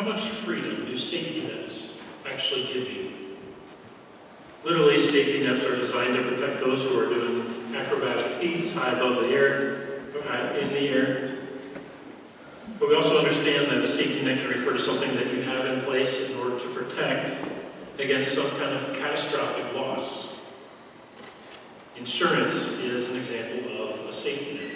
How much freedom do safety nets actually give you? Literally, safety nets are designed to protect those who are doing acrobatic feats high above the air, in the air. But we also understand that a safety net can refer to something that you have in place in order to protect against some kind of catastrophic loss. Insurance is an example of a safety net.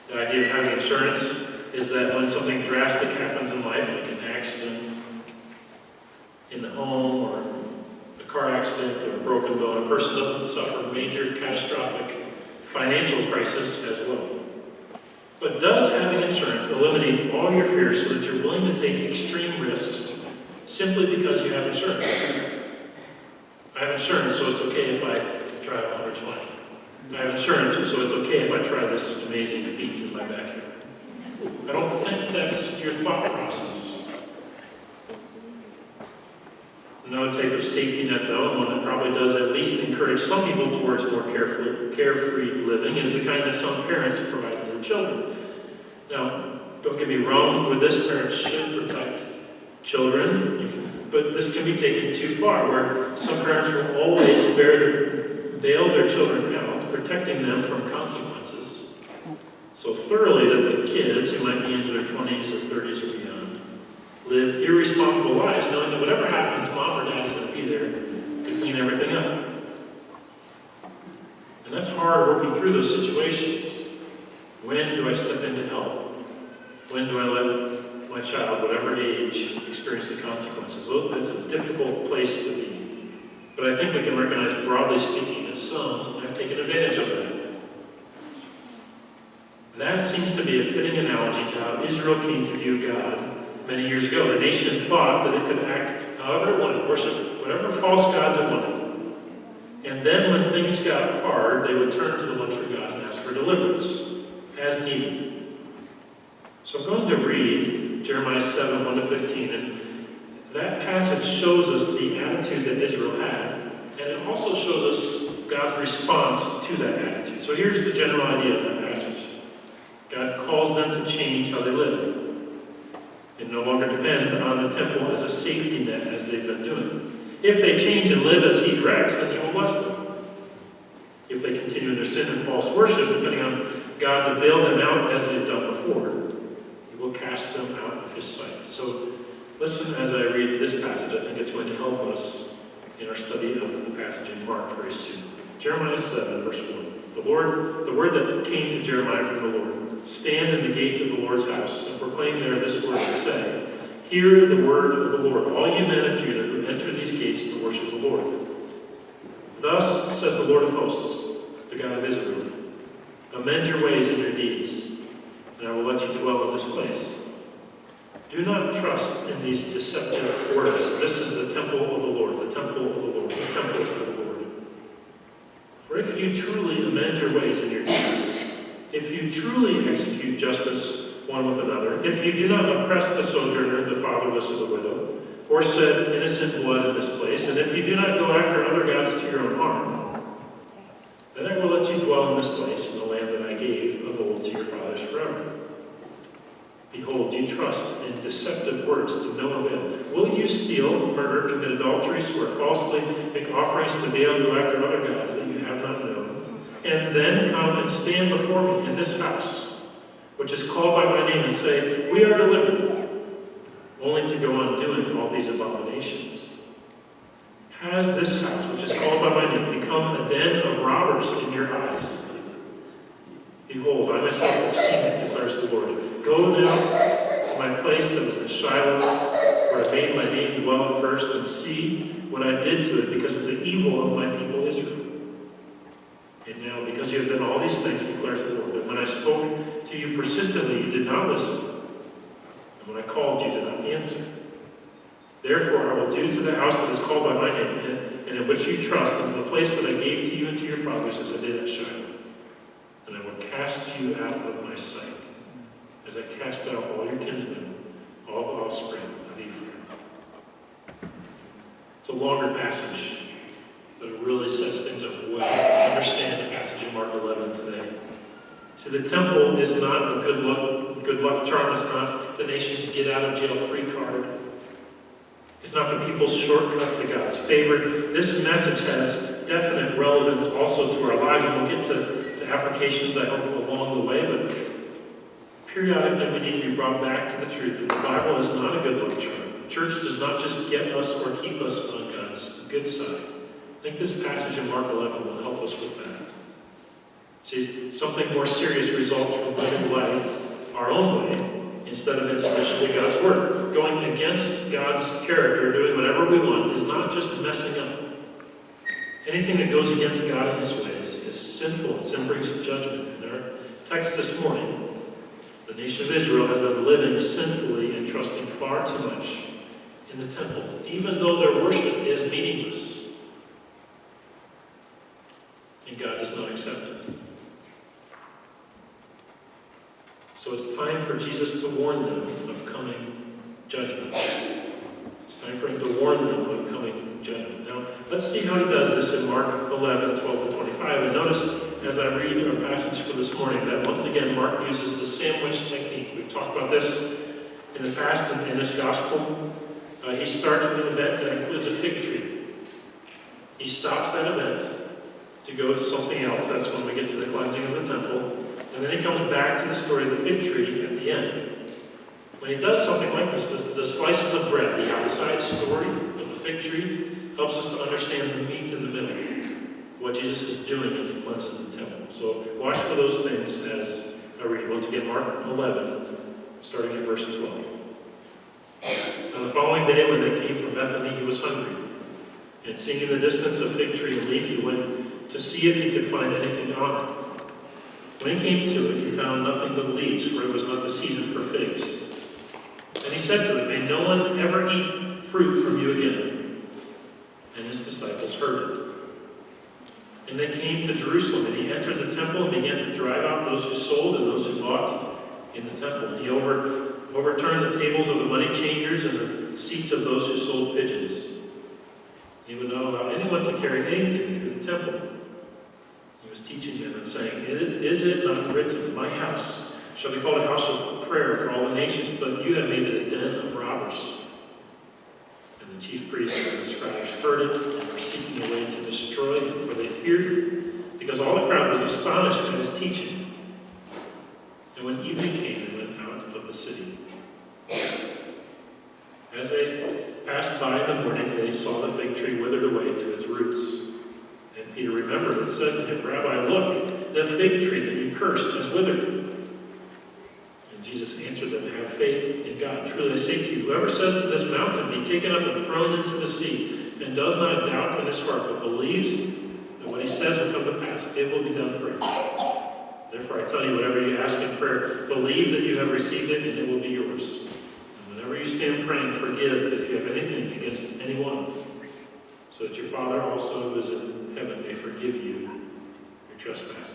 The idea of having insurance is that when something drastic happens in life, like an accident in the home or a car accident or a broken bone, a person doesn't suffer major catastrophic financial crisis as well. But does having insurance eliminate all your fears so that you're willing to take extreme risks simply because you have insurance? I have insurance, so it's okay if I drive 120. I have insurance, so it's okay if I try this amazing feat in my backyard. I don't think that's your thought process. Another type of safety net, though, and one that probably does at least encourage some people towards more carefree living, is the kind that some parents provide for their children. Now, don't get me wrong, with this, parents should protect children, but this can be taken too far, where some parents will always bail their children out, protecting them from consequences so thoroughly that the kids, who might be into their 20s or 30s or beyond, live irresponsible lives, knowing that whatever happens, mom or dad is going to be there to clean everything up. And that's hard working through those situations. When do I step in to help? When do I let my child, whatever age, experience the consequences? It's a difficult place to be. But I think we can recognize, broadly speaking, that some have taken advantage of that. That seems to be a fitting analogy to how Israel came to view God many years ago. The nation thought that it could act however it wanted, worship whatever false gods it wanted. And then when things got hard, they would turn to the one true God and ask for deliverance, as needed. So I'm going to read Jeremiah 7, 1-15, and that passage shows us the attitude that Israel had, and it also shows us God's response to that attitude. So here's the general idea of that passage. God calls them to change how they live and no longer depend on the temple as a safety net as they've been doing. If they change and live as he directs, then he will bless them. If they continue in their sin and false worship, depending on God to bail them out as they've done before, he will cast them out of his sight. So listen as I read this passage. I think it's going to help us in our study of the passage in Mark very soon. Jeremiah 7, verse 1. The word that came to Jeremiah from the Lord. Stand in the gate of the Lord's house and proclaim there this word to say, hear the word of the Lord, all you men of Judah who enter these gates to worship the Lord. Thus says the Lord of hosts, the God of Israel, amend your ways and your deeds, and I will let you dwell in this place. Do not trust in these deceptive words. This is the temple of the Lord, the temple of the Lord, the temple of the Lord. For if you truly amend your ways and your deeds, if you truly execute justice one with another, if you do not oppress the sojourner, the fatherless, or the widow, or shed innocent blood in this place, and if you do not go after other gods to your own harm, then I will let you dwell in this place, in the land that I gave of old to your fathers forever. Behold, you trust in deceptive words to no avail. Will you steal, murder, commit adultery, swear falsely, make offerings to Baal, go after other gods that you have not known, and then come and stand before me in this house, which is called by my name, and say, we are delivered, only to go on doing all these abominations? Has this house, which is called by my name, become a den of robbers in your eyes? Behold, I myself have seen it, declares the Lord. Go now to my place that was in Shiloh, where I made my name dwell first, and see what I did to it because of the evil of my people Israel. And now, because you have done all these things, declares the Lord, and when I spoke to you persistently, you did not listen, and when I called, you did not answer. Therefore, I will do to the house that is called by my name, and in which you trust, and to the place that I gave to you and to your fathers, as I did at Shiloh. And I will cast you out of my sight, as I cast out all your kinsmen, all the offspring of Ephraim. It's a longer passage, but it really sets things up well to understand the passage in Mark 11 today. See, the temple is not a good luck charm. It's not not the nation's get-out-of-jail-free card. It's not the people's shortcut to God's favor. This message has definite relevance also to our lives, and we'll get to applications, I hope, along the way, but periodically we need to be brought back to the truth that the Bible is not a good luck charm. Church does not just get us or keep us on God's good side. I think this passage in Mark 11 will help us with that. See, something more serious results from living life our own way instead of in submission to God's word. Going against God's character, doing whatever we want, is not just messing up. Anything that goes against God and his ways is sinful, and sin brings judgment. In our text this morning, the nation of Israel has been living sinfully and trusting far too much in the temple, even though their worship is meaningless. And God does not accept it. So it's time for Jesus to warn them of coming judgment. It's time for him to warn them of coming judgment. Now, let's see how he does this in Mark 11, 12 to 25. And notice, as I read our passage for this morning, that once again Mark uses the sandwich technique. We've talked about this in the past in this gospel. He starts with an event that includes a fig tree. He stops that event to go to something else. That's when we get to the cleansing of the temple. And then he comes back to the story of the fig tree at the end. When he does something like this, the slices of bread, the outside story of the fig tree, helps us to understand the meat in the middle, what Jesus is doing as he cleanses the temple. So watch for those things as I read. Once again, Mark 11, starting at verse 12. On the following day, when they came from Bethany, he was hungry. And seeing in the distance a fig tree and leaf, he went to see if he could find anything on it. When he came to it, he found nothing but leaves, for it was not the season for figs. And he said to it, "May no one ever eat fruit from you again." And his disciples heard it. And they came to Jerusalem, and he entered the temple and began to drive out those who sold and those who bought in the temple. And he overturned the tables of the money changers and the seats of those who sold pigeons. He would not allow anyone to carry anything through the temple. He was teaching them and saying, "Is it not written, my house shall be called a house of prayer for all the nations, but you have made it a den of robbers." And the chief priests and the scribes heard it and were seeking a way to destroy him, for they feared him, because all the crowd was astonished at his teaching. And when evening came, they went out of the city. As they passed by in the morning, they saw the fig tree withered away to its roots. And Peter remembered and said to him, "Rabbi, look, the fig tree that you cursed has withered." And Jesus answered them, "Have faith in God. Truly I say to you, whoever says to this mountain, be taken up and thrown into the sea, and does not doubt in his heart, but believes that what he says will come to pass, it will be done for him. Therefore I tell you, whatever you ask in prayer, believe that you have received it, and it will be yours. And whenever you stand praying, forgive if you have anything against anyone, so that your Father also who is in heaven may forgive you your trespasses."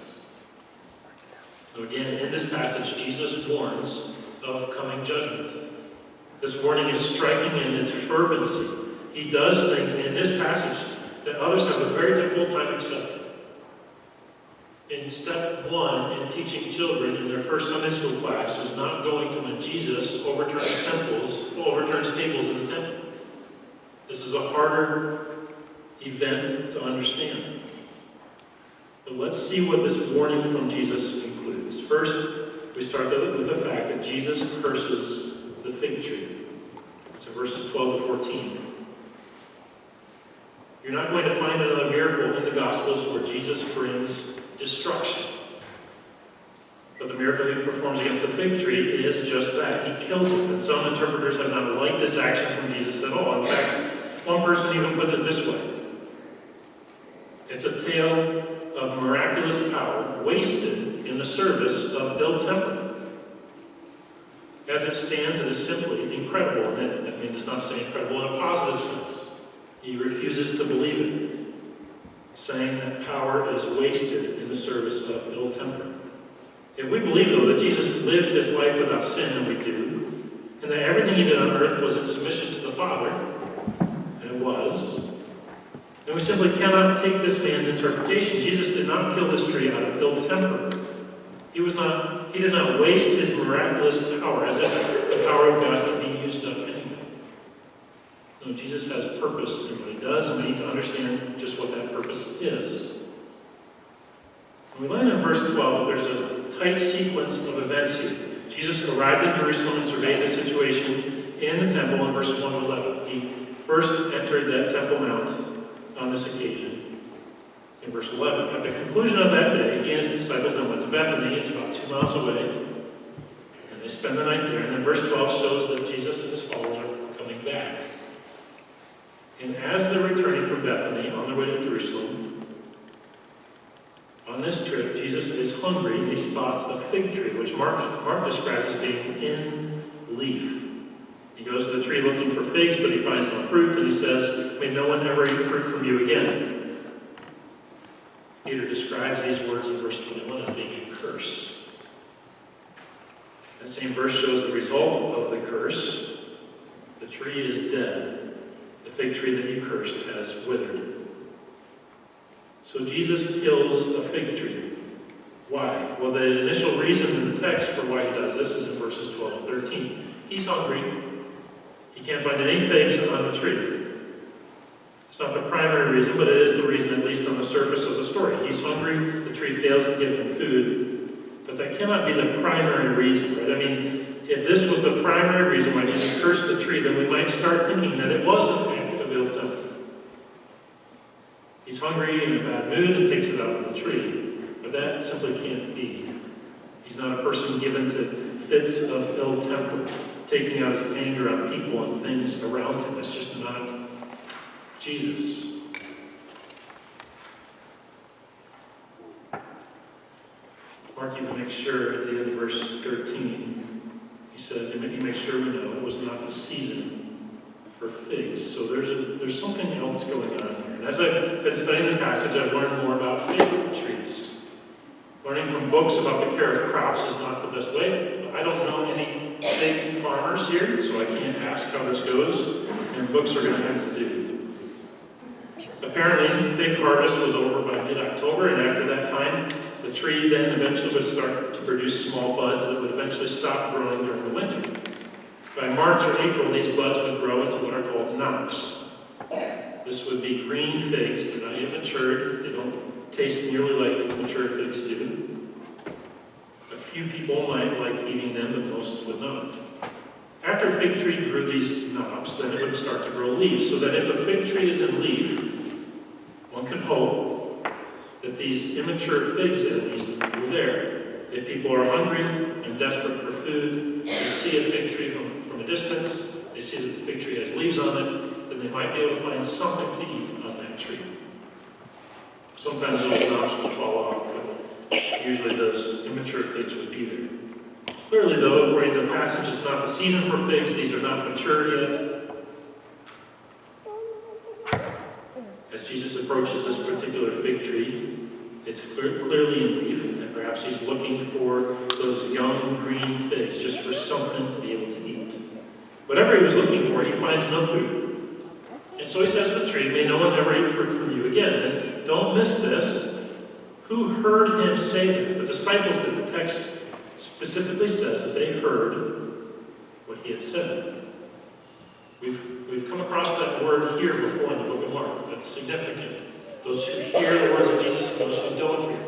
Now again, in this passage, Jesus warns of coming judgment. This warning is striking in its fervency. He does things in this passage that others have a very difficult time accepting. In step one, in teaching children in their first Sunday school class, is not going to when Jesus overturns tables in the temple. This is a harder event to understand. But let's see what this warning from Jesus includes. First, we start with the fact that Jesus curses the fig tree. It's in verses 12 to 14. You're not going to find another miracle in the Gospels where Jesus brings destruction. But the miracle he performs against the fig tree is just that. He kills it. And some interpreters have not liked this action from Jesus at all. In fact, one person even puts it this way. It's a tale of miraculous power wasted in the service of ill temper. As it stands, it is simply incredible. And that does not say incredible in a positive sense. He refuses to believe it, saying that power is wasted in the service of ill temper. If we believe, though, that Jesus lived his life without sin, and we do, and that everything he did on earth was in submission to the Father, and it was, then we simply cannot take this man's interpretation. Jesus did not kill this tree out of ill temper. He was not waste his miraculous power as if the power of God can be used up anyway. No, Jesus has purpose in what he does, and we need to understand just what that purpose is. And we learn in verse 12 that there's a tight sequence of events here. Jesus arrived in Jerusalem and surveyed the situation in the temple in verse 1 to 11. He first entered that Temple Mount on this occasion in verse 11. At the conclusion of that day, he and his disciples then went to Bethany. It's about 2 miles away. And they spend the night there. And then verse 12 shows that Jesus and his followers are coming back. And as they're returning from Bethany on their way to Jerusalem, on this trip, Jesus is hungry and he spots a fig tree, which Mark describes as being in leaf. He goes to the tree looking for figs, but he finds no fruit, and he says, "May no one ever eat fruit from you again." Peter describes these words in verse 21 as being a curse. That same verse shows the result of the curse. The tree is dead. The fig tree that you cursed has withered. So Jesus kills a fig tree. Why? Well, the initial reason in the text for why he does this is in verses 12 and 13. He's hungry. He can't find any figs on the tree. It's not the primary reason, but it is the reason, at least on the surface of the story. He's hungry. The tree fails to give him food. But that cannot be the primary reason, right? I mean, if this was the primary reason why Jesus cursed the tree, then we might start thinking that it was an act of ill temper. He's hungry, in a bad mood, and takes it out on the tree. But that simply can't be. He's not a person given to fits of ill temper, taking out his anger on people and things around him. It's just not Jesus. Mark even makes sure at the end of verse 13, he says, he makes sure we know it was not the season for figs. So there's something else going on here. And as I've been studying the passage, I've learned more about fig trees. Learning from books about the care of crops is not the best way. I don't know any fig farmers here, so I can't ask how this goes, and books are going to have to do. Apparently, fig harvest was over by mid-October, and after that time, the tree then eventually would start to produce small buds that would eventually stop growing during the winter. By March or April, these buds would grow into what are called knops. This would be green figs. They're not yet matured. They don't taste nearly like mature figs do. A few people might like eating them, but most would not. After a fig tree grew these knobs, then it would start to grow leaves, so that if a fig tree is in leaf, one could hope that these immature figs, at least, were there. If people are hungry and desperate for food, they see a fig tree from a distance, they see that the fig tree has leaves on it, then they might be able to find something to eat on that tree. Sometimes those knobs would fall off, but usually those immature figs would be there. Clearly, though, according to the passage, it's not the season for figs. These are not mature yet. As Jesus approaches this particular fig tree, it's clearly in leaf, and perhaps he's looking for those young green figs, just for something to be able to eat. Whatever he was looking for, he finds no food. And so he says to the tree, "May no one ever eat fruit from you again." And don't miss this. Who heard him say that? The disciples did. The text specifically says that they heard what he had said. We've come across that word "hear" before in the book of Mark. That's significant. Those who hear the words of Jesus and those who don't hear.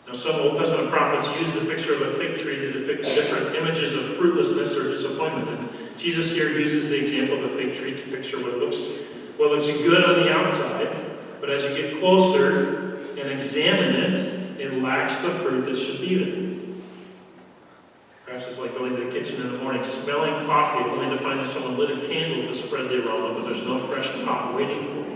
Now, some Old Testament prophets use the picture of a fig tree to depict different images of fruitlessness or disappointment. And Jesus here uses the example of the fig tree to picture what looks good on the outside, but as you get closer and examine it, it lacks the fruit that should be there. Perhaps it's like going to the kitchen in the morning, smelling coffee, only to find that someone lit a candle to spread the aroma, but there's no fresh pot waiting for you.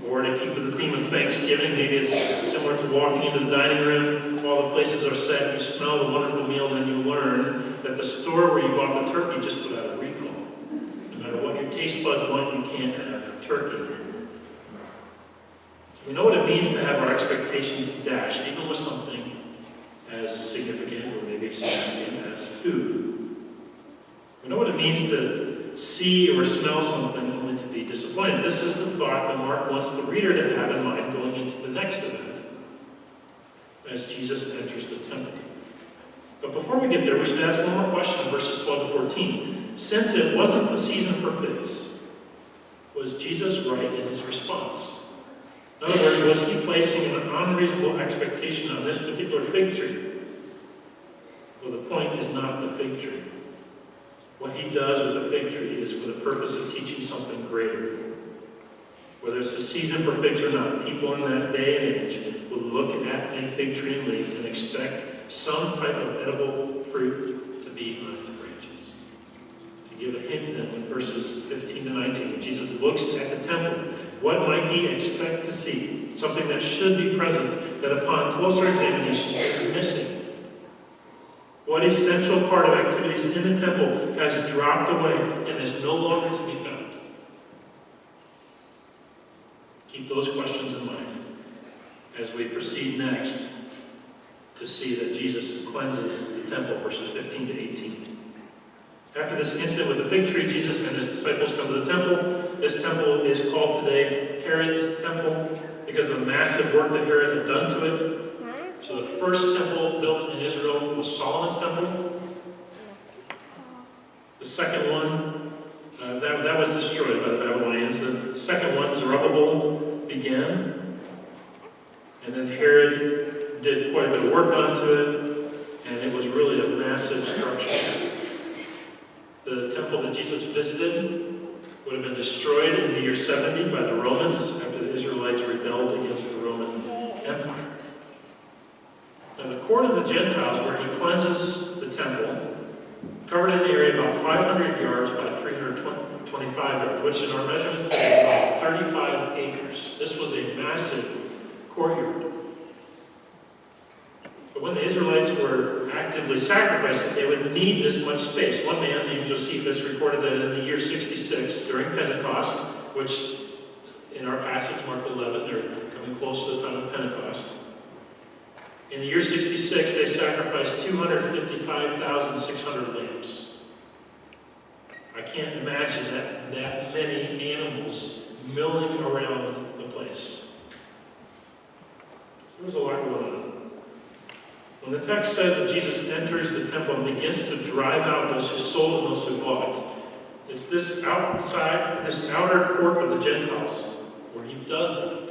Or to keep with the theme of Thanksgiving, maybe it's similar to walking into the dining room, while the places are set, you smell the wonderful meal, and then you learn that the store where you bought the turkey just put out a recall. No matter what your taste buds want, you can't have turkey. So we know what it means to have our expectations dashed, even with something as significant or maybe significant as food. We know what it means to see or smell something only to be disappointed. This is the thought that Mark wants the reader to have in mind going into the next event. as Jesus enters the temple. But before we get there, we should ask one more question in verses 12 to 14. Since it wasn't the season for figs, was Jesus right in his response? In other words, was he placing an unreasonable expectation on this particular fig tree? Well, the point is not the fig tree. What he does with the fig tree is for the purpose of teaching something greater. Whether it's the season for figs or not, people in that day and age would look at a fig tree and leaf and expect some type of edible fruit to be on its branches. To give a hint then with verses 15 to 19, when Jesus looks at the temple, what might he expect to see? Something that should be present, that upon closer examination is missing. What essential part of activities in the temple has dropped away and is no longer to be found? Keep those questions in mind as we proceed next to see that Jesus cleanses the temple, verses 15 to 18. After this incident with the fig tree, Jesus and his disciples come to the temple. This temple is called today Herod's temple because of the massive work that Herod had done to it. So the first temple built in Israel was Solomon's temple. The second one, that was destroyed by the Babylonians. The second one, Zerubbabel, began. And then Herod did quite a bit of work onto it, and it was really a massive structure. The temple that Jesus visited would have been destroyed in the year 70 by the Romans after the Israelites rebelled against the Roman Empire. Now, the court of the Gentiles, where he cleanses the temple, covered an area about 500 yards by 325 yards, which in our measurements today is about 35 acres. This was a massive courtyard. But when the Israelites were actively sacrificing, they would need this much space. One man named Josephus recorded that in the year 66, during Pentecost, which in our passage, Mark 11, they're coming close to the time of Pentecost. In the year 66, they sacrificed 255,600 lambs. I can't imagine that many animals milling around the place. So there was a lot going on. When the text says that Jesus enters the temple and begins to drive out those who sold and those who bought, it's this outside, this outer court of the Gentiles where he does that.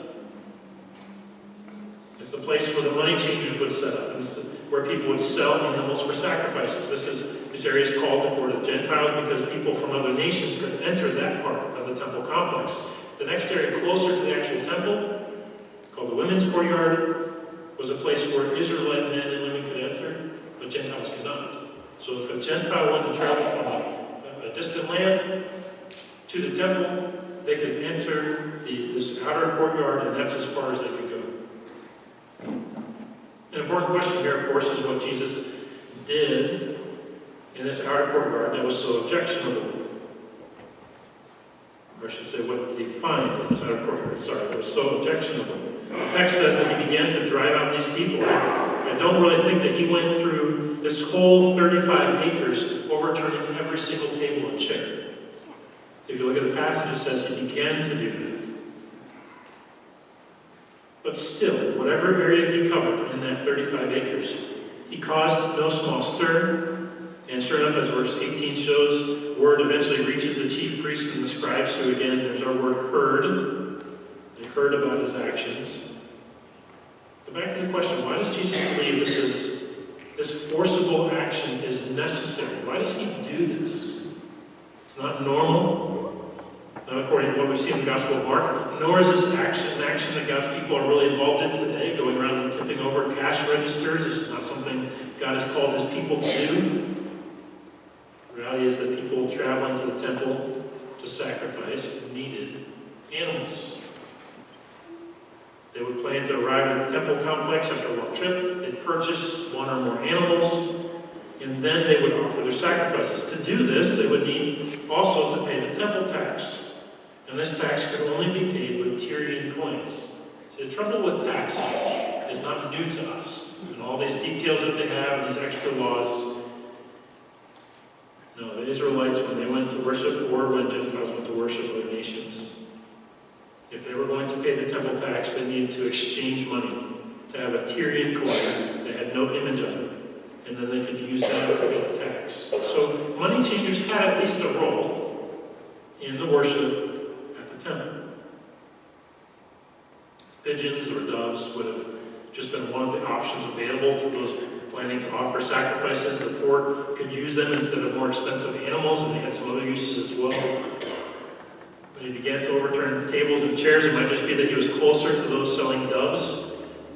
It's the place where the money changers would set up. It's where people would sell animals for sacrifices. This area is called the court of the Gentiles because people from other nations could enter that part of the temple complex. The next area closer to the actual temple, called the women's courtyard, was a place where Israelite men and women could enter, but Gentiles could not. So if a Gentile wanted to travel from a distant land to the temple, they could enter this outer courtyard, and that's as far as they could go. An important question here, of course, is what Jesus did in this outer courtyard that was so objectionable. Or I should say, what he found in this outer courtyard, that was so objectionable. The text says that he began to drive out these people. I don't really think that he went through this whole 35 acres, overturning every single table and chair. If you look at the passage, it says he began to do that. But still, whatever area he covered in that 35 acres, he caused no small stir. And sure enough, as verse 18 shows, word eventually reaches the chief priests and the scribes, who again, there's our word heard. They heard about his actions. But back to the question, why does Jesus believe this forcible action is necessary? Why does he do this? It's not normal, not according to what we see in the Gospel of Mark, nor is this an action that God's people are really involved in today, going around and tipping over cash registers. This is not something God has called his people to do. The reality is that people traveling to the temple to sacrifice needed animals. They would plan to arrive at the temple complex after a long trip. They'd purchase one or more animals, and then they would offer their sacrifices. To do this, they would need also to pay the temple tax. And this tax could only be paid with Tyrian coins. See, the trouble with taxes is not new to us. And all these details that they have, and these extra laws. No, the Israelites, when they went to worship, or when Gentiles went to worship other nations, if they were going to pay the temple tax, they needed to exchange money. to have a Tyrian coin that had no image on it, and then they could use that to pay the tax. So money changers had at least a role in the worship at the temple. Pigeons or doves would have just been one of the options available to those planning to offer sacrifices. The poor could use them instead of more expensive animals, and they had some other uses as well. When he began to overturn tables and chairs, it might just be that he was closer to those selling doves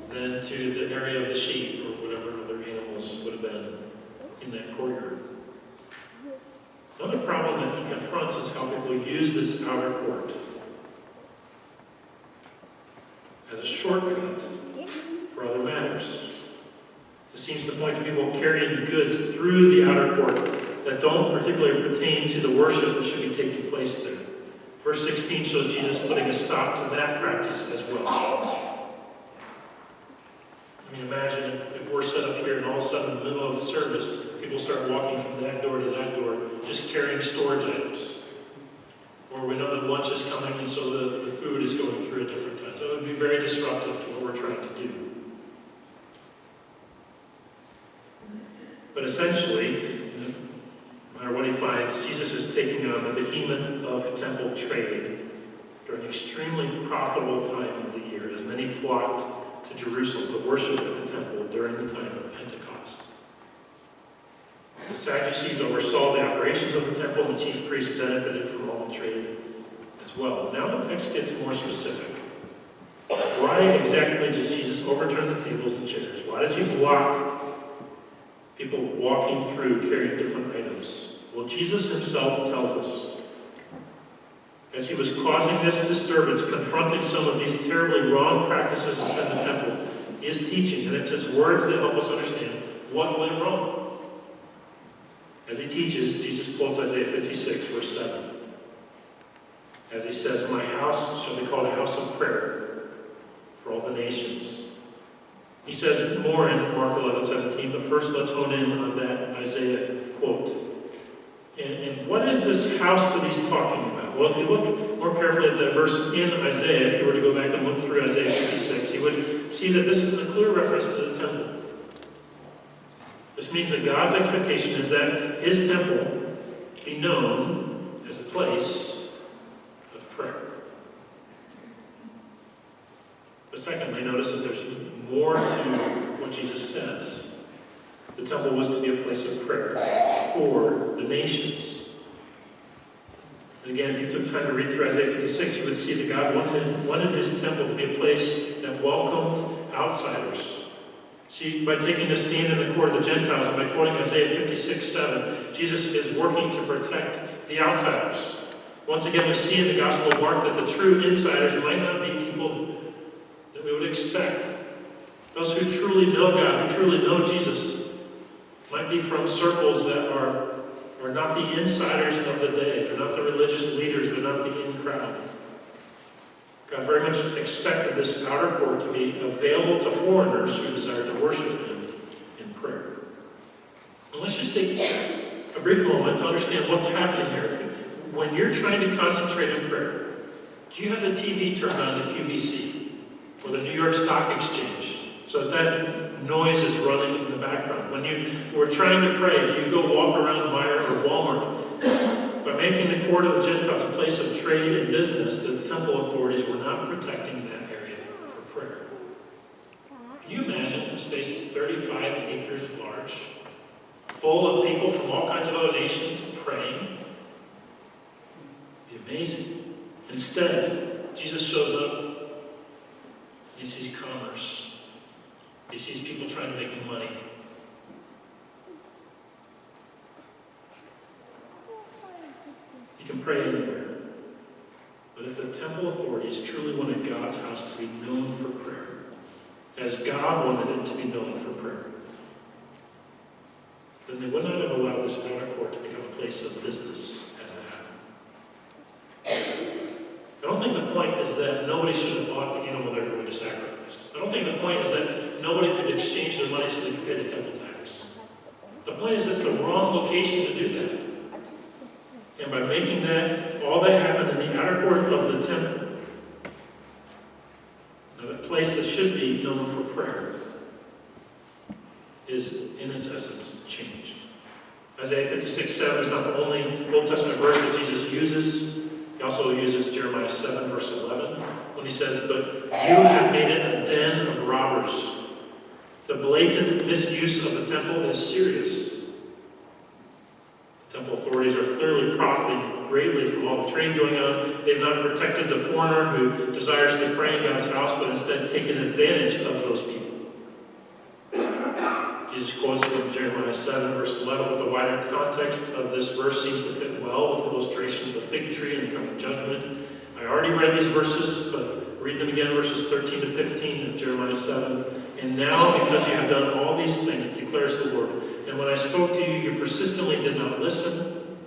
than to the area of the sheep or whatever other animals would have been in that courtyard. Another problem that he confronts is how people use this outer court as a shortcut for other matters. This seems to point to people carrying goods through the outer court that don't particularly pertain to the worship that should be taking place there. Verse 16 shows Jesus putting a stop to that practice as well. I mean, imagine if we're set up here and all of a sudden in the middle of the service, people start walking from that door to that door, just carrying storage items. Or we know that lunch is coming and so the food is going through at different times. That would be very disruptive to what we're trying to do. But essentially, no matter what he finds, Jesus is taking on the behemoth of temple trade during an extremely profitable time of the year, as many flocked to Jerusalem to worship at the temple during the time of Pentecost. The Sadducees oversaw the operations of the temple, and the chief priests benefited from all the trade as well. Now the text gets more specific. Why exactly does Jesus overturn the tables and chairs? Why does he block people walking through carrying different items? Well, Jesus himself tells us. As he was causing this disturbance, confronting some of these terribly wrong practices within the temple, he is teaching, and it's his words that help us understand what went wrong. As he teaches, Jesus quotes Isaiah 56, verse 7. As he says, "My house shall be called a house of prayer for all the nations." He says more in Mark 11:17, but first let's hone in on that Isaiah quote. And what is this house that he's talking about? Well, if you look more carefully at the verse in Isaiah, if you were to go back and look through Isaiah 56, you would see that this is a clear reference to the temple. This means that God's expectation is that his temple be known as a place of prayer. But secondly, notice that there's more to what Jesus says. The temple was to be a place of prayer for the nations. And again, if you took time to read through Isaiah 56, you would see that God wanted his temple to be a place that welcomed outsiders. See, by taking a stand in the court of the Gentiles and by quoting Isaiah 56:7, Jesus is working to protect the outsiders. Once again, we see in the Gospel of Mark that the true insiders might not be people that we would expect. Those who truly know God, who truly know Jesus, might be from circles that are not the insiders of the day. They're not the religious leaders. They're not the in crowd. God very much expected this outer court to be available to foreigners who desired to worship him in prayer. And let's just take a brief moment to understand what's happening here. When you're trying to concentrate in prayer, do you have the TV turned on to QVC or the New York Stock Exchange so that noise is running in the background? When you were trying to pray, do you go walk around Meijer or Walmart? By making the court of the Gentiles a place of trade and business, the temple authorities were not protecting that area for prayer. Can you imagine a space 35 acres large, full of people from all kinds of other nations praying? It'd be amazing. Instead, Jesus shows up. He sees commerce. He sees people trying to make money. You can pray anywhere. But if the temple authorities truly wanted God's house to be known for prayer, as God wanted it to be known for prayer, then they would not have allowed this outer court to become a place of business as it happened. I don't think the point is that nobody should have bought the animal they're going to sacrifice. I don't think the point is that nobody could exchange their money so they could pay the temple tax. The point is it's the wrong location to do that. And by making that, all that happened in the outer court of the temple. Now, place that should be known for prayer is, in its essence, changed. Isaiah 56:7 is not the only Old Testament verse that Jesus uses. He also uses Jeremiah 7, verse 11, when he says, "But you have made it a den of robbers." The blatant misuse of the temple is serious. The temple authorities are clearly profiting greatly from all the trade going on. They've not protected the foreigner who desires to pray in God's house, but instead taken advantage of those people. Jesus quotes from Jeremiah 7, verse 11, but the wider context of this verse seems to fit well with the illustration of the fig tree and the coming judgment. I already read these verses, but read them again, verses 13 to 15 of Jeremiah 7. "And now, because you have done all these things, declares the Lord, and when I spoke to you, you persistently did not listen.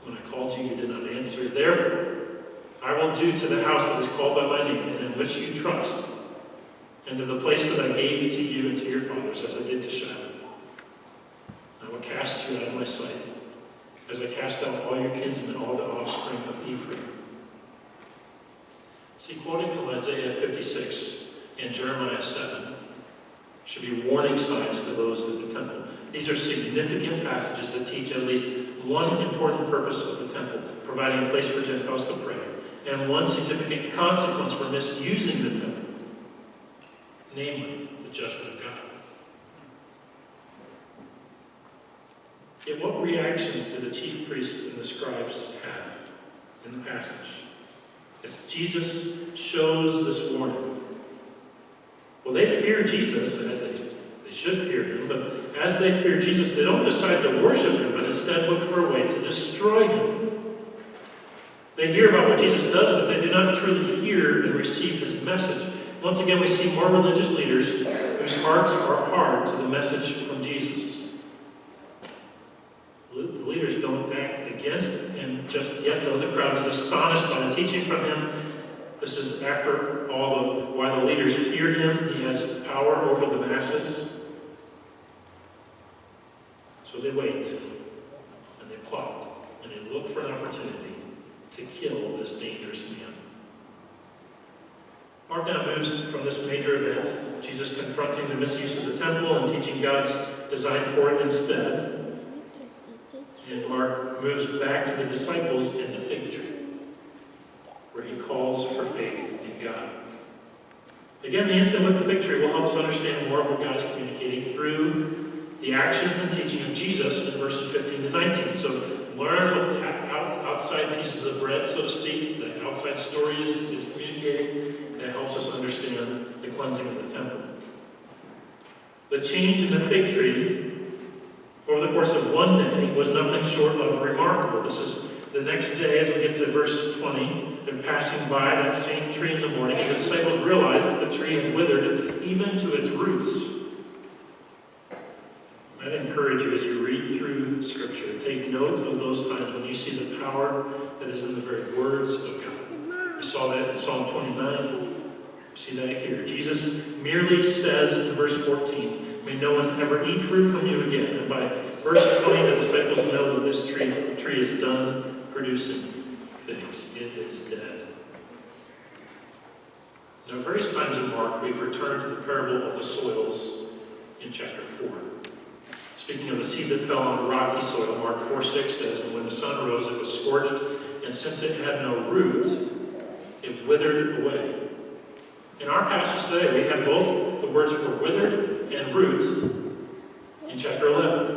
When I called you, you did not answer. Therefore, I will do to the house that is called by my name, and in which you trust, and to the place that I gave to you and to your fathers, as I did to Shiloh. I will cast you out of my sight, as I cast out all your kinsmen, all the offspring of Ephraim." See, quoting from Isaiah 56 and Jeremiah 7 should be warning signs to those at the temple. These are significant passages that teach at least one important purpose of the temple, providing a place for Gentiles to pray, and one significant consequence for misusing the temple, namely the judgment of God. Yet what reactions do the chief priests and the scribes have in the passage as Jesus shows this warning? Well, they fear Jesus, as they should fear him, but as they fear Jesus, they don't decide to worship him, but instead look for a way to destroy him. They hear about what Jesus does, but they do not truly hear and receive his message. Once again, we see more religious leaders whose hearts are hard to the message from Jesus. The leaders don't act against him just yet, though the crowd is astonished by the teaching from him. This is after all why the leaders fear him. He has power over the masses. So they wait, and they plot, and they look for an opportunity to kill this dangerous man. Mark now moves from this major event, Jesus confronting the misuse of the temple and teaching God's design for it instead. And Mark moves back to the disciples in the fig tree, where he calls for faith in God. Again, the incident with the fig tree will help us understand more of what God is communicating through the actions and teaching of Jesus in verses 15 to 19. So learn what the outside pieces of bread, so to speak, the outside story is communicating. That helps us understand the cleansing of the temple. The change in the fig tree over the course of one day was nothing short of remarkable. This is the next day, as we get to verse 20, they're passing by that same tree in the morning, and the disciples realized that the tree had withered even to its roots. I'd encourage you as you read through Scripture, take note of those times when you see the power that is in the very words of God. We saw that in Psalm 29. We see that here. Jesus merely says in verse 14, "May no one ever eat fruit from you again." And by verse 20, the disciples know that this tree is done producing figs. It is dead. Now, various times in Mark, we've returned to the parable of the soils in chapter 4. Speaking of the seed that fell on rocky soil, Mark 4:6 says, "And when the sun rose, it was scorched, and since it had no root, it withered away." In our passage today, we have both the words for withered and root in chapter 11.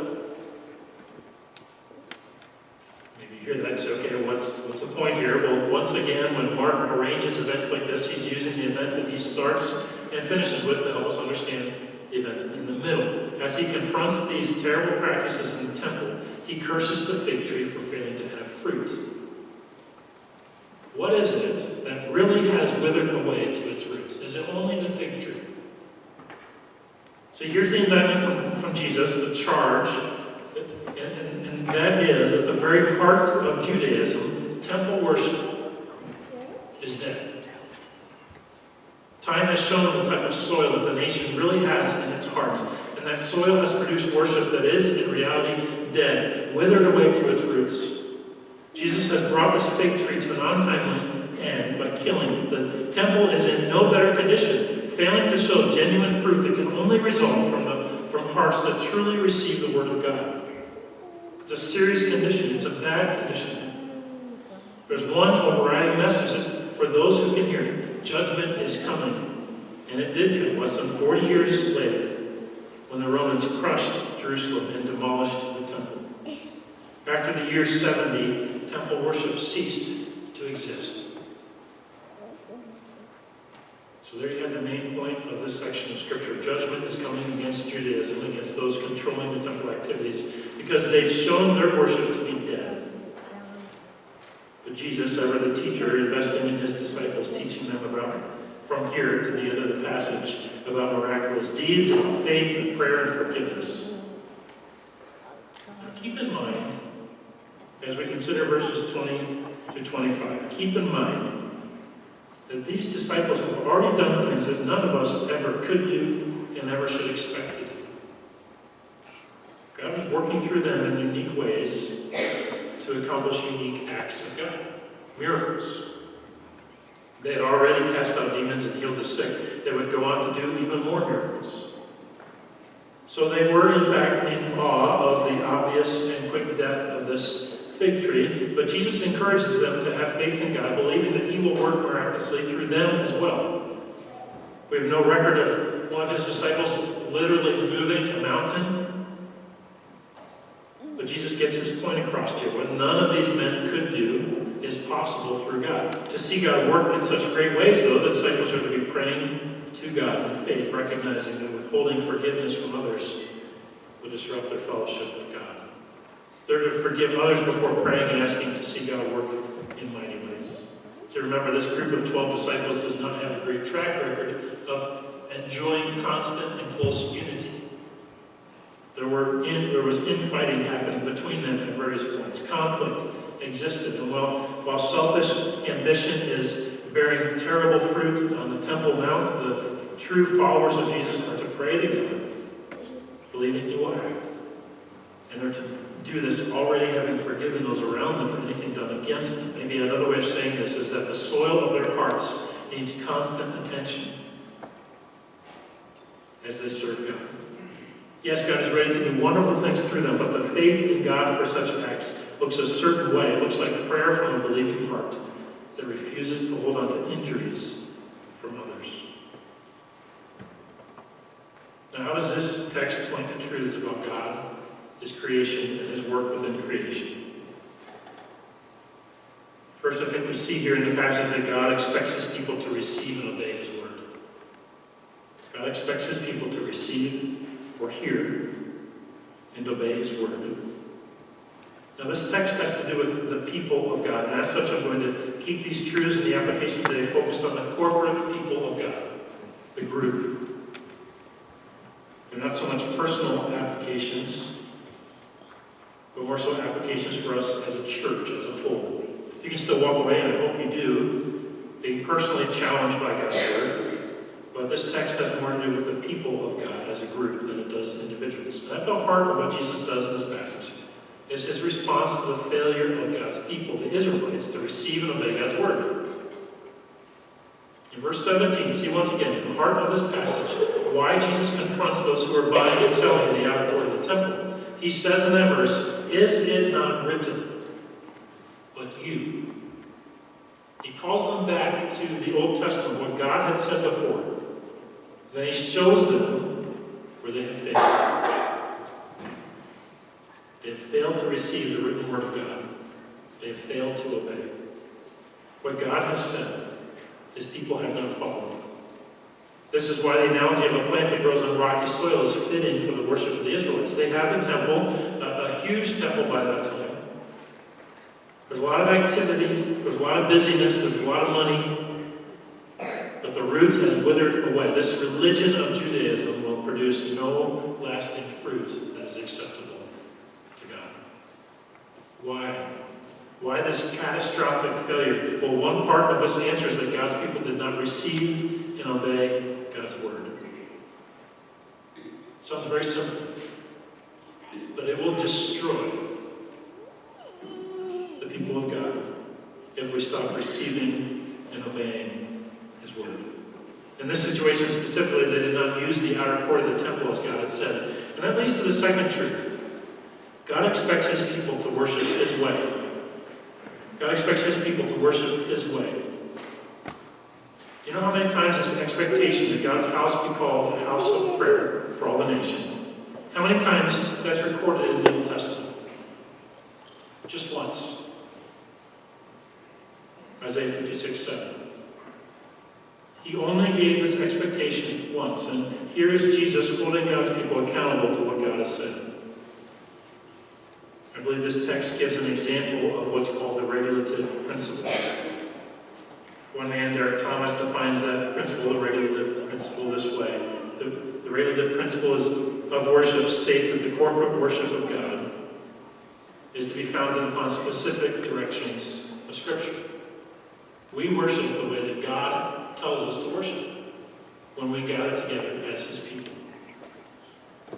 Maybe you hear that and say, okay, what's the point here? Well, once again, when Mark arranges events like this, he's using the event that he starts and finishes with to help us understand the event in the middle. As he confronts these terrible practices in the temple, he curses the fig tree for failing to have fruit. What is it that really has withered away to its roots? Is it only the fig tree? So here's the indictment from Jesus, the charge, and that is at the very heart of Judaism, temple worship is dead. Time has shown the type of soil that the nation really has in its heart, and that soil has produced worship that is, in reality, dead, withered away to its roots. Jesus has brought this fig tree to an untimely end by killing it. The temple is in no better condition, failing to show genuine fruit that can only result from hearts that truly receive the Word of God. It's a serious condition. It's a bad condition. There's one overriding message for those who can hear it. Judgment is coming. And it did come less than 40 years later when the Romans crushed Jerusalem and demolished the temple. After the year 70, temple worship ceased to exist. So there you have the main point of this section of Scripture. Judgment is coming against Judaism, against those controlling the temple activities, because they've shown their worship to be dead. But Jesus, ever the teacher, investing in his disciples, teaching them about, from here to the end of the passage, about miraculous deeds, about faith and prayer and forgiveness. Now keep in mind, as we consider verses 20 to 25, keep in mind that these disciples have already done things that none of us ever could do and ever should expect to do. God was working through them in unique ways to accomplish unique acts of God, miracles. They had already cast out demons and healed the sick. They would go on to do even more miracles. So they were, in fact, in awe of the obvious and quick death of this fig tree, but Jesus encourages them to have faith in God, believing that he will work miraculously through them as well. We have no record of one of his disciples literally moving a mountain, but Jesus gets his point across here. What none of these men could do is possible through God. To see God work in such great ways, though, the disciples are to be praying to God in faith, recognizing that withholding forgiveness from others will disrupt their fellowship with God. They're to forgive others before praying and asking to see God work in mighty ways. So remember, this group of 12 disciples does not have a great track record of enjoying constant and close unity. There was infighting happening between them at various points. Conflict existed. And while selfish ambition is bearing terrible fruit on the Temple Mount, the true followers of Jesus are to pray to God, believing he will act. And they're to do this already having forgiven those around them for anything done against them. Maybe another way of saying this is that the soil of their hearts needs constant attention as they serve God. Yes, God is ready to do wonderful things through them, but the faith in God for such acts looks a certain way. It looks like prayer from a believing heart that refuses to hold on to injuries from others. Now, how does this text point to truths about God, his creation, and his work within creation? First, I think we see here in the passage that God expects his people to receive and obey his word. God expects his people to receive or hear and obey his word. Now, this text has to do with the people of God, and as such, I'm going to keep these truths and the application today focused on the corporate people of God, the group. They're not so much personal applications, but more so applications for us as a church, as a whole. You can still walk away, and I hope you do, being personally challenged by God's word. But this text has more to do with the people of God as a group than it does individuals. And at the heart of what Jesus does in this passage is his response to the failure of God's people, the Israelites, to receive and obey God's word. In verse 17, see once again, in the heart of this passage, why Jesus confronts those who are buying and selling in the outer court of the temple. He says in that verse, "Is it not written, but you?" He calls them back to the Old Testament, what God had said before. Then he shows them where they have failed. They have failed to receive the written word of God. They have failed to obey. What God has said, his people have not followed. This is why the analogy of a plant that grows on rocky soil is fitting for the worship of the Israelites. They have a temple, a huge temple by that time. There's a lot of activity, there's a lot of busyness, there's a lot of money, but the root has withered away. This religion of Judaism will produce no lasting fruit that is acceptable to God. Why? Why this catastrophic failure? Well, one part of this answer is that God's people did not receive and obey God's word. Sounds very simple, but it will destroy the people of God if we stop receiving and obeying his word. In this situation specifically, they did not use the outer court of the temple as God had said. And that leads to the second truth. God expects his people to worship his way. God expects his people to worship his way. You know how many times this expectation that God's house be called a house of prayer for all the nations? How many times that's recorded in the Old Testament? Just once. Isaiah 56:7. He only gave this expectation once, and here is Jesus holding God's people accountable to what God has said. I believe this text gives an example of what's called the regulative principle. One man, Derek Thomas, defines that principle, the regulative principle, this way. The regulative principle of worship states that the corporate worship of God is to be founded upon specific directions of Scripture. We worship the way that God tells us to worship when we gather together as his people.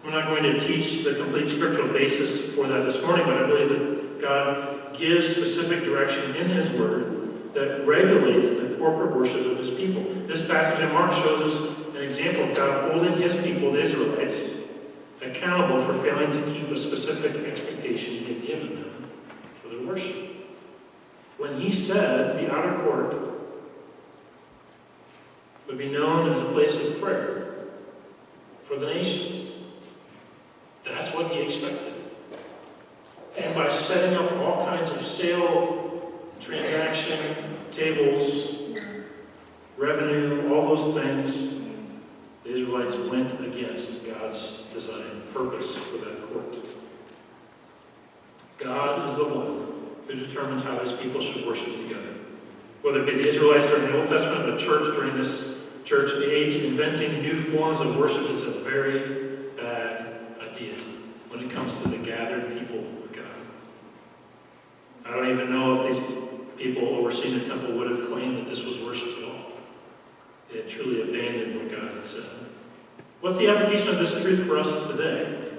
I'm not going to teach the complete scriptural basis for that this morning, but I believe that God gives specific direction in his word that regulates the corporate worship of his people. This passage in Mark shows us an example of God holding his people, the Israelites, accountable for failing to keep a specific expectation he had given them for their worship. When he said the outer court would be known as a place of prayer for the nations, that's what he expected. And by setting up all kinds of sale, transaction, tables, revenue, all those things, the Israelites went against God's design, purpose for that court. God is the one who determines how his people should worship together. Whether it be the Israelites during the Old Testament or the church during this church age, inventing new forms of worship is a very bad idea when it comes to the gathered people of God. I don't even know if these people overseeing the temple would have claimed that this was worship at all. They had truly abandoned what God had said. What's the application of this truth for us today?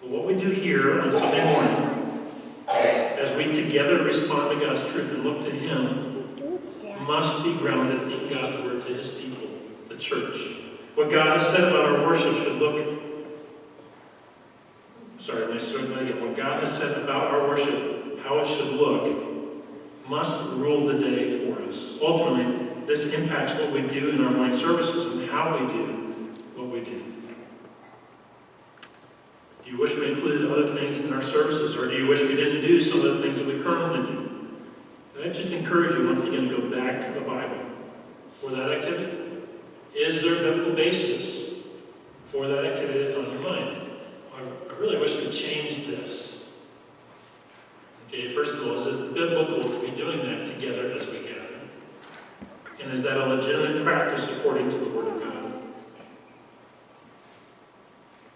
Well, what we do here on Sunday morning, as we together respond to God's truth and look to him, must be grounded in God's word to his people, the church. What God has said about our worship should look... let me start that again. What God has said about our worship, how it should look, must rule the day for us. Ultimately, this impacts what we do in our morning services and how we do what we do. Do you wish we included other things in our services, or do you wish we didn't do some of the things that we currently do? And I just encourage you once again to go back to the Bible for that activity. Is there a biblical basis for that activity that's on your mind? I really wish we changed this. Okay, first of all, is it biblical to be doing that together as we gather? And is that a legitimate practice according to the Word of God?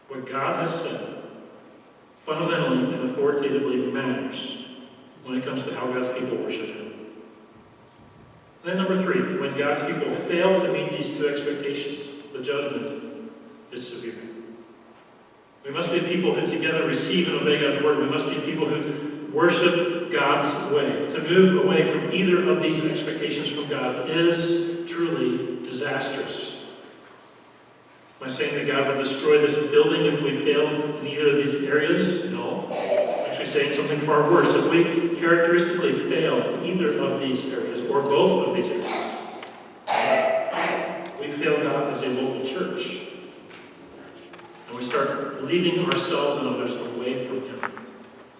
What God has said fundamentally and authoritatively matters when it comes to how God's people worship him. Then number 3, when God's people fail to meet these two expectations, the judgment is severe. We must be people who together receive and obey God's word. We must be people who worship God's way. To move away from either of these expectations from God is truly disastrous. Am I saying that God would destroy this building if we fail in either of these areas? No. I'm actually saying something far worse. If we characteristically fail in either of these areas, or both of these areas, we fail God as a local church. And we start leading ourselves and others away from him.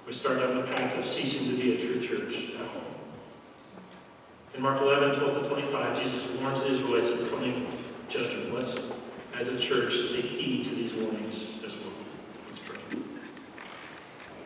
We start down the path of ceasing to be a true church at home. In Mark 11, 12 to 25, Jesus warns the Israelites of coming judgment. Let's, as a church, take heed to these